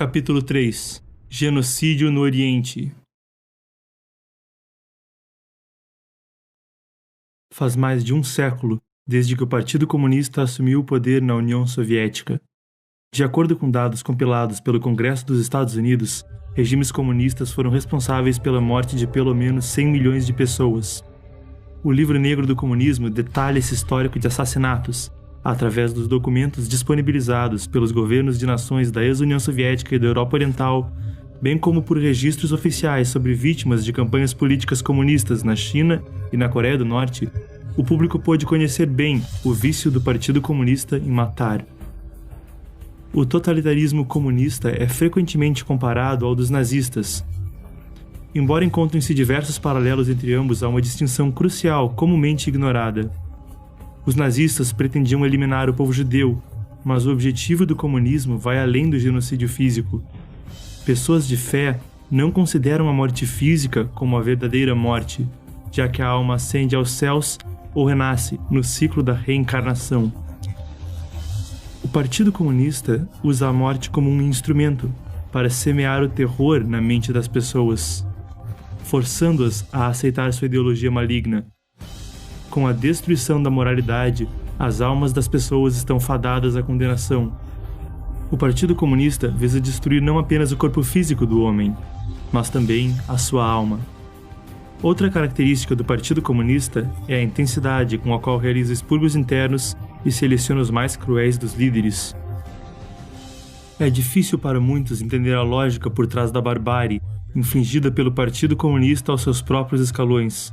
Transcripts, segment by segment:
Capítulo 3 – Genocídio no Oriente. Faz mais de um século desde que o Partido Comunista assumiu o poder na União Soviética. De acordo com dados compilados pelo Congresso dos Estados Unidos, regimes comunistas foram responsáveis pela morte de pelo menos 100 milhões de pessoas. O Livro Negro do Comunismo detalha esse histórico de assassinatos, através dos documentos disponibilizados pelos governos de nações da ex-União Soviética e da Europa Oriental, bem como por registros oficiais sobre vítimas de campanhas políticas comunistas na China e na Coreia do Norte. O público pôde conhecer bem o vício do Partido Comunista em matar. O totalitarismo comunista é frequentemente comparado ao dos nazistas. Embora encontrem-se diversos paralelos entre ambos, há uma distinção crucial comumente ignorada. Os nazistas pretendiam eliminar o povo judeu, mas o objetivo do comunismo vai além do genocídio físico. Pessoas de fé não consideram a morte física como a verdadeira morte, já que a alma ascende aos céus ou renasce no ciclo da reencarnação. O Partido Comunista usa a morte como um instrumento para semear o terror na mente das pessoas, forçando-as a aceitar sua ideologia maligna. Com a destruição da moralidade, as almas das pessoas estão fadadas à condenação. O Partido Comunista visa destruir não apenas o corpo físico do homem, mas também a sua alma. Outra característica do Partido Comunista é a intensidade com a qual realiza expurgos internos e seleciona os mais cruéis dos líderes. É difícil para muitos entender a lógica por trás da barbárie infligida pelo Partido Comunista aos seus próprios escalões,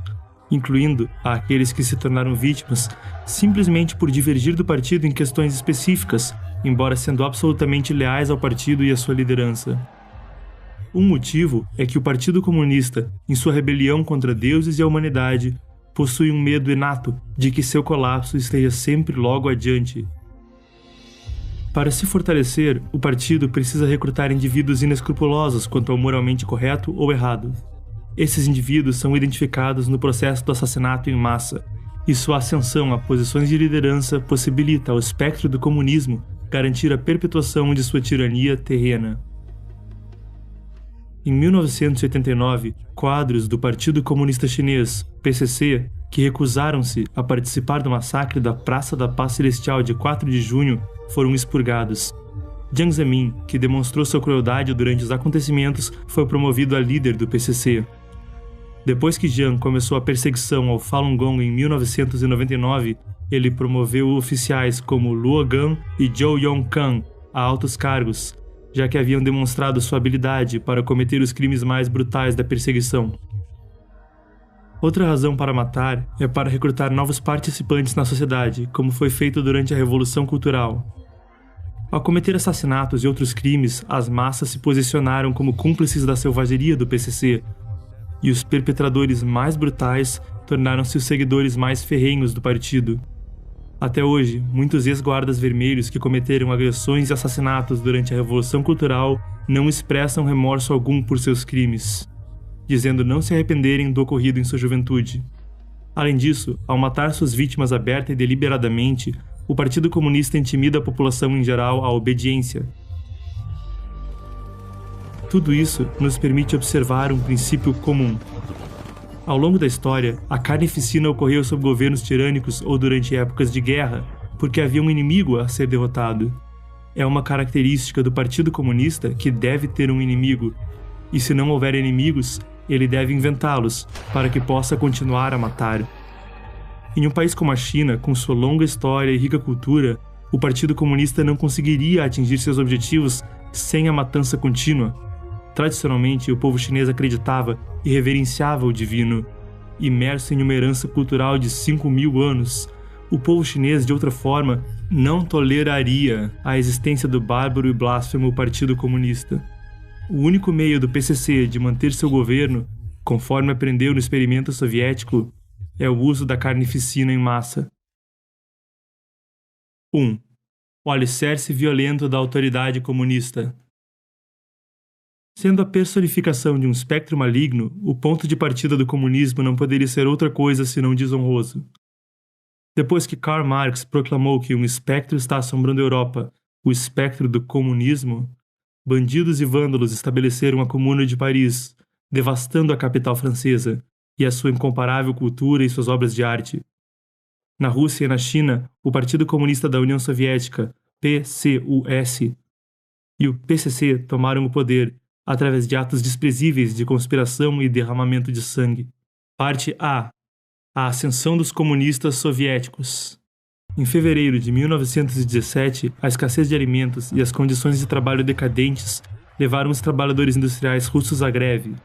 incluindo àqueles que se tornaram vítimas simplesmente por divergir do partido em questões específicas, embora sendo absolutamente leais ao partido e à sua liderança. Um motivo é que o Partido Comunista, em sua rebelião contra deuses e a humanidade, possui um medo inato de que seu colapso esteja sempre logo adiante. Para se fortalecer, o partido precisa recrutar indivíduos inescrupulosos quanto ao moralmente correto ou errado. Esses indivíduos são identificados no processo do assassinato em massa, e sua ascensão a posições de liderança possibilita ao espectro do comunismo garantir a perpetuação de sua tirania terrena. Em 1989, quadros do Partido Comunista Chinês, PCC, que recusaram-se a participar do massacre da Praça da Paz Celestial de 4 de junho, foram expurgados. Jiang Zemin, que demonstrou sua crueldade durante os acontecimentos, foi promovido a líder do PCC. Depois que Jiang começou a perseguição ao Falun Gong em 1999, ele promoveu oficiais como Luo Gan e Zhou Yongkang a altos cargos, já que haviam demonstrado sua habilidade para cometer os crimes mais brutais da perseguição. Outra razão para matar é para recrutar novos participantes na sociedade, como foi feito durante a Revolução Cultural. Ao cometer assassinatos e outros crimes, as massas se posicionaram como cúmplices da selvageria do PCC, e os perpetradores mais brutais tornaram-se os seguidores mais ferrenhos do partido. Até hoje, muitos ex-guardas vermelhos que cometeram agressões e assassinatos durante a Revolução Cultural não expressam remorso algum por seus crimes, dizendo não se arrependerem do ocorrido em sua juventude. Além disso, ao matar suas vítimas aberta e deliberadamente, o Partido Comunista intimida a população em geral à obediência. Tudo isso nos permite observar um princípio comum. Ao longo da história, a carnificina ocorreu sob governos tirânicos ou durante épocas de guerra, porque havia um inimigo a ser derrotado. É uma característica do Partido Comunista que deve ter um inimigo, e se não houver inimigos, ele deve inventá-los, para que possa continuar a matar. Em um país como a China, com sua longa história e rica cultura, o Partido Comunista não conseguiria atingir seus objetivos sem a matança contínua. Tradicionalmente, o povo chinês acreditava e reverenciava o divino. Imerso em uma herança cultural de 5.000 anos, o povo chinês, de outra forma, não toleraria a existência do bárbaro e blasfemo Partido Comunista. O único meio do PCC de manter seu governo, conforme aprendeu no experimento soviético, é o uso da carnificina em massa. 1. O alicerce violento da autoridade comunista. Sendo a personificação de um espectro maligno, o ponto de partida do comunismo não poderia ser outra coisa senão desonroso. Depois que Karl Marx proclamou que um espectro está assombrando a Europa, o espectro do comunismo, bandidos e vândalos estabeleceram a Comuna de Paris, devastando a capital francesa e a sua incomparável cultura e suas obras de arte. Na Rússia e na China, o Partido Comunista da União Soviética, PCUS, e o PCC tomaram o poder através de atos desprezíveis de conspiração e derramamento de sangue. Parte A. A ascensão dos comunistas soviéticos. Em fevereiro de 1917, a escassez de alimentos e as condições de trabalho decadentes levaram os trabalhadores industriais russos à greve.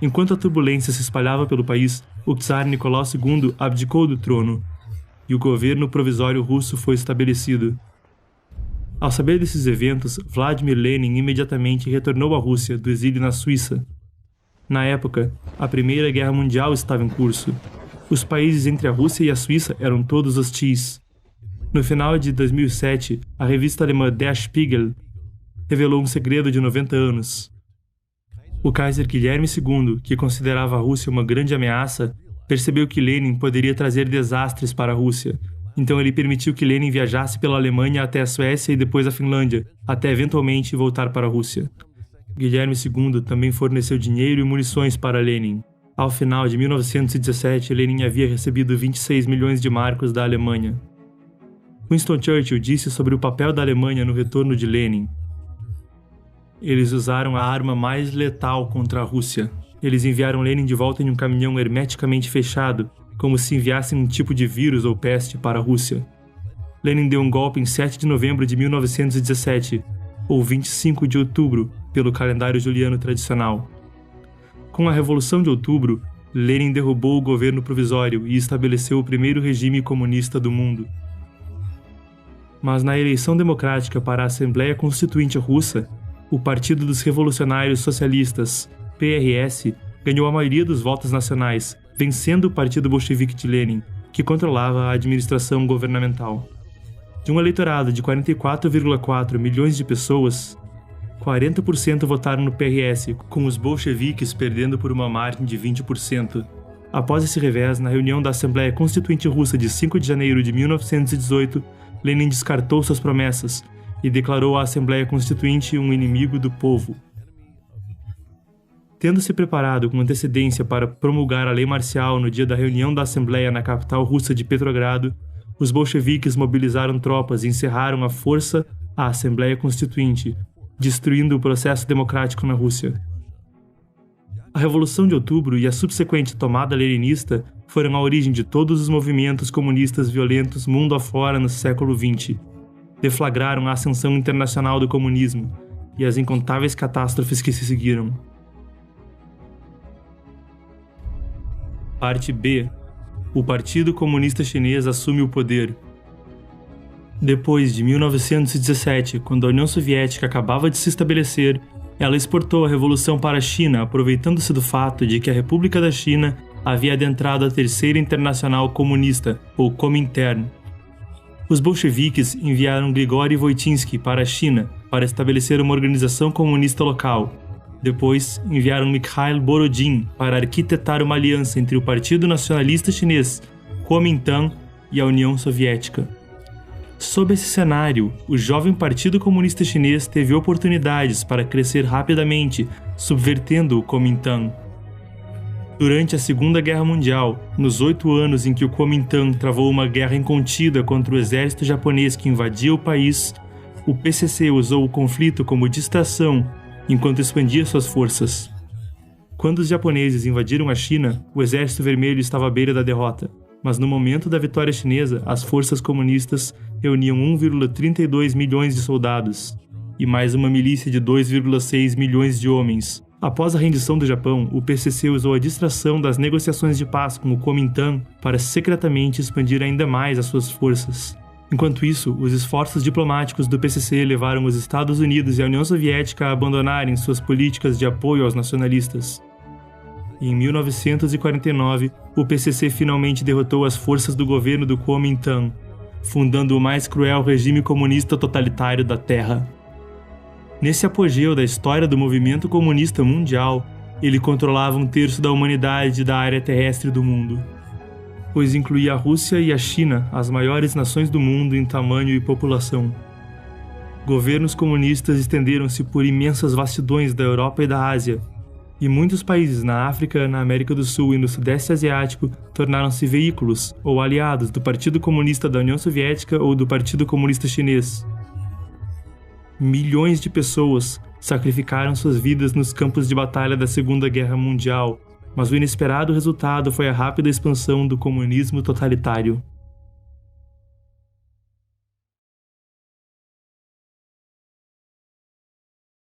Enquanto a turbulência se espalhava pelo país, o czar Nicolau II abdicou do trono e o governo provisório russo foi estabelecido. Ao saber desses eventos, Vladimir Lenin imediatamente retornou à Rússia do exílio na Suíça. Na época, a Primeira Guerra Mundial estava em curso. Os países entre a Rússia e a Suíça eram todos hostis. No final de 2007, a revista alemã Der Spiegel revelou um segredo de 90 anos. O Kaiser Guilherme II, que considerava a Rússia uma grande ameaça, percebeu que Lenin poderia trazer desastres para a Rússia. Então ele permitiu que Lenin viajasse pela Alemanha até a Suécia e depois a Finlândia, até eventualmente voltar para a Rússia. Guilherme II também forneceu dinheiro e munições para Lenin. Ao final de 1917, Lenin havia recebido 26 milhões de marcos da Alemanha. Winston Churchill disse sobre o papel da Alemanha no retorno de Lenin. Eles usaram a arma mais letal contra a Rússia. Eles enviaram Lenin de volta em um caminhão hermeticamente fechado, como se enviassem um tipo de vírus ou peste para a Rússia. Lenin deu um golpe em 7 de novembro de 1917, ou 25 de outubro, pelo calendário juliano tradicional. Com a Revolução de Outubro, Lenin derrubou o governo provisório e estabeleceu o primeiro regime comunista do mundo. Mas na eleição democrática para a Assembleia Constituinte Russa, o Partido dos Revolucionários Socialistas, PRS, ganhou a maioria dos votos nacionais, vencendo o Partido Bolchevique de Lenin, que controlava a administração governamental. De um eleitorado de 44,4 milhões de pessoas, 40% votaram no PRS, com os bolcheviques perdendo por uma margem de 20%. Após esse revés, na reunião da Assembleia Constituinte Russa de 5 de janeiro de 1918, Lenin descartou suas promessas e declarou a Assembleia Constituinte um inimigo do povo. Tendo se preparado com antecedência para promulgar a lei marcial no dia da reunião da Assembleia na capital russa de Petrogrado, os bolcheviques mobilizaram tropas e encerraram à força a Assembleia Constituinte, destruindo o processo democrático na Rússia. A Revolução de Outubro e a subsequente tomada leninista foram a origem de todos os movimentos comunistas violentos mundo afora no século XX. Deflagraram a ascensão internacional do comunismo e as incontáveis catástrofes que se seguiram. Parte B. O Partido Comunista Chinês assume o poder. Depois de 1917, quando a União Soviética acabava de se estabelecer, ela exportou a revolução para a China, aproveitando-se do fato de que a República da China havia adentrado a Terceira Internacional Comunista, ou Comintern. Os bolcheviques enviaram Grigori Voitinsky para a China para estabelecer uma organização comunista local. Depois, enviaram Mikhail Borodin para arquitetar uma aliança entre o Partido Nacionalista Chinês, Kuomintang, e a União Soviética. Sob esse cenário, o jovem Partido Comunista Chinês teve oportunidades para crescer rapidamente, subvertendo o Kuomintang. Durante a Segunda Guerra Mundial, nos 8 anos em que o Kuomintang travou uma guerra incontida contra o exército japonês que invadia o país, o PCC usou o conflito como distração enquanto expandia suas forças. Quando os japoneses invadiram a China, o Exército Vermelho estava à beira da derrota, mas no momento da vitória chinesa, as forças comunistas reuniam 1,32 milhões de soldados e mais uma milícia de 2,6 milhões de homens. Após a rendição do Japão, o PCC usou a distração das negociações de paz com o Kuomintang para secretamente expandir ainda mais as suas forças. Enquanto isso, os esforços diplomáticos do PCC levaram os Estados Unidos e a União Soviética a abandonarem suas políticas de apoio aos nacionalistas. E em 1949, o PCC finalmente derrotou as forças do governo do Kuomintang, fundando o mais cruel regime comunista totalitário da Terra. Nesse apogeu da história do movimento comunista mundial, ele controlava 1/3 da humanidade e da área terrestre do mundo, pois incluía a Rússia e a China, as maiores nações do mundo em tamanho e população. Governos comunistas estenderam-se por imensas vastidões da Europa e da Ásia, e muitos países na África, na América do Sul e no Sudeste Asiático tornaram-se veículos ou aliados do Partido Comunista da União Soviética ou do Partido Comunista Chinês. Milhões de pessoas sacrificaram suas vidas nos campos de batalha da Segunda Guerra Mundial, mas o inesperado resultado foi a rápida expansão do comunismo totalitário.